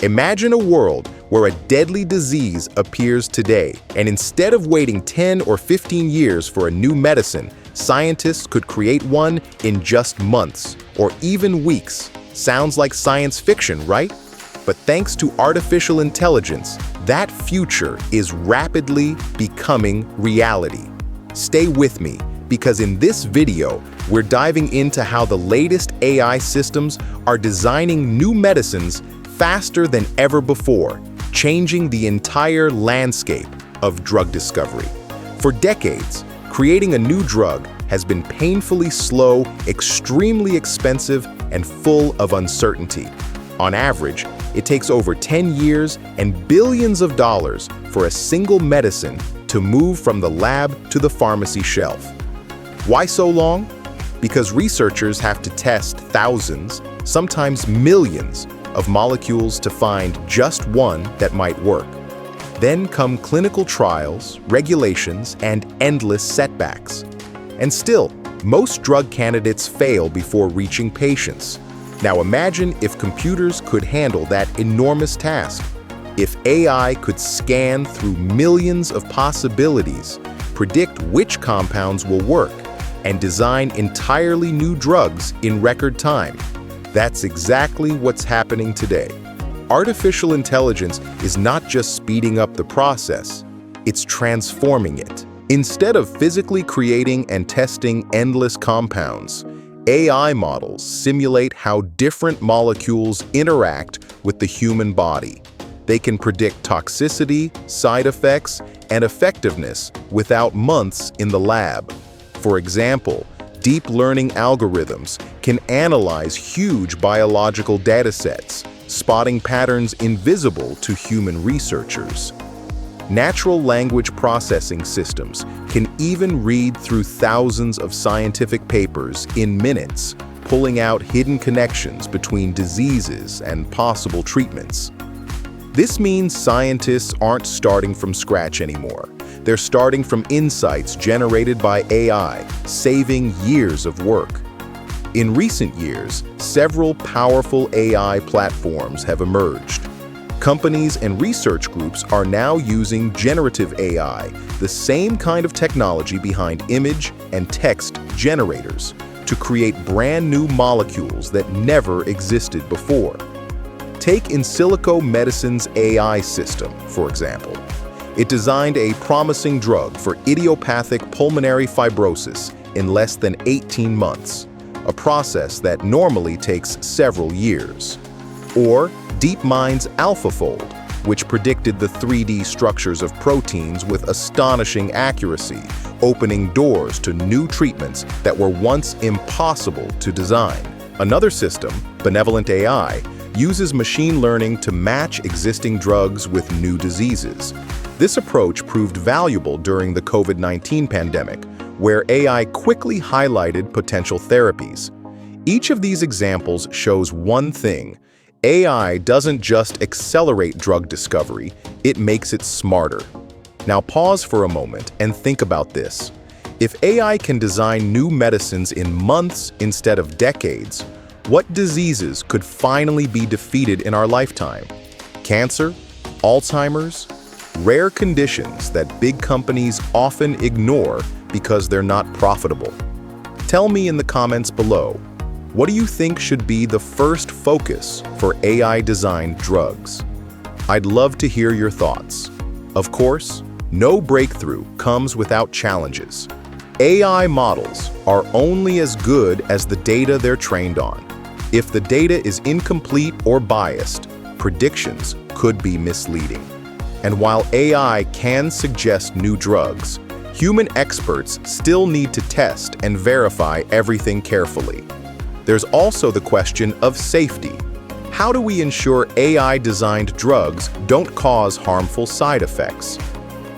Imagine a world where a deadly disease appears today, and instead of waiting 10 or 15 years for a new medicine, scientists could create one in just months or even weeks. Sounds like science fiction, right? But thanks to artificial intelligence, that future is rapidly becoming reality. Stay with me, because in this video, we're diving into how the latest AI systems are designing new medicines faster than ever before, changing the entire landscape of drug discovery. For decades, creating a new drug has been painfully slow, extremely expensive, and full of uncertainty. On average, it takes over 10 years and billions of dollars for a single medicine to move from the lab to the pharmacy shelf. Why so long? Because researchers have to test thousands, sometimes millions, of molecules to find just one that might work. Then come clinical trials, regulations, and endless setbacks. And still, most drug candidates fail before reaching patients. Now imagine if computers could handle that enormous task. If AI could scan through millions of possibilities, predict which compounds will work, and design entirely new drugs in record time. That's exactly what's happening today. Artificial intelligence is not just speeding up the process, it's transforming it. Instead of physically creating and testing endless compounds, AI models simulate how different molecules interact with the human body. They can predict toxicity, side effects, and effectiveness without months in the lab. For example, deep learning algorithms can analyze huge biological datasets, spotting patterns invisible to human researchers. Natural language processing systems can even read through thousands of scientific papers in minutes, pulling out hidden connections between diseases and possible treatments. This means scientists aren't starting from scratch anymore. They're starting from insights generated by AI, saving years of work. In recent years, several powerful AI platforms have emerged. Companies and research groups are now using generative AI, the same kind of technology behind image and text generators, to create brand new molecules that never existed before. Take Insilico Medicine's AI system, for example. It designed a promising drug for idiopathic pulmonary fibrosis in less than 18 months, a process that normally takes several years. Or DeepMind's AlphaFold, which predicted the 3D structures of proteins with astonishing accuracy, opening doors to new treatments that were once impossible to design. Another system, Benevolent AI, uses machine learning to match existing drugs with new diseases. This approach proved valuable during the COVID-19 pandemic, where AI quickly highlighted potential therapies. Each of these examples shows one thing: AI doesn't just accelerate drug discovery, it makes it smarter. Now pause for a moment and think about this. If AI can design new medicines in months instead of decades, what diseases could finally be defeated in our lifetime? Cancer? Alzheimer's? Rare conditions that big companies often ignore because they're not profitable. Tell me in the comments below, what do you think should be the first focus for AI-designed drugs? I'd love to hear your thoughts. Of course, no breakthrough comes without challenges. AI models are only as good as the data they're trained on. If the data is incomplete or biased, predictions could be misleading. And while AI can suggest new drugs, human experts still need to test and verify everything carefully. There's also the question of safety. How do we ensure AI-designed drugs don't cause harmful side effects?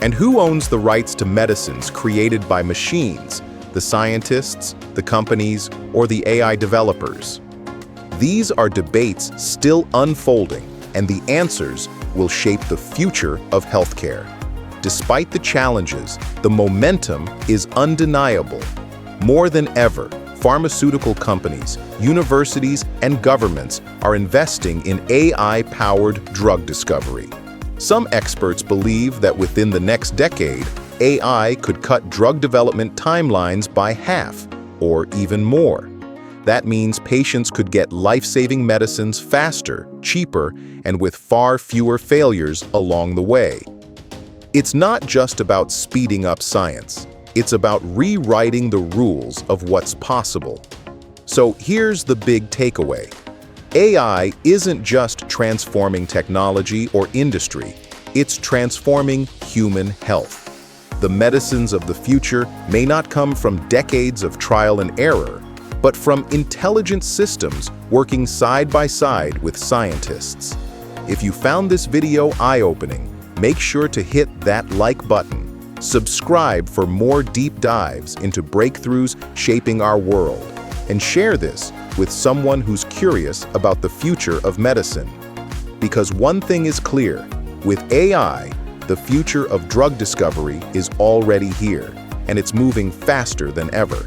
And who owns the rights to medicines created by machines, the scientists, the companies, or the AI developers? These are debates still unfolding, and the answers will shape the future of healthcare. Despite the challenges, the momentum is undeniable. More than ever, pharmaceutical companies, universities, and governments are investing in AI-powered drug discovery. Some experts believe that within the next decade, AI could cut drug development timelines by half, or even more. That means patients could get life-saving medicines faster, cheaper, and with far fewer failures along the way. It's not just about speeding up science. It's about rewriting the rules of what's possible. So here's the big takeaway. AI isn't just transforming technology or industry, it's transforming human health. The medicines of the future may not come from decades of trial and error, but from intelligent systems working side by side with scientists. If you found this video eye-opening, make sure to hit that like button. Subscribe for more deep dives into breakthroughs shaping our world, and share this with someone who's curious about the future of medicine. Because one thing is clear, with AI, the future of drug discovery is already here, and it's moving faster than ever.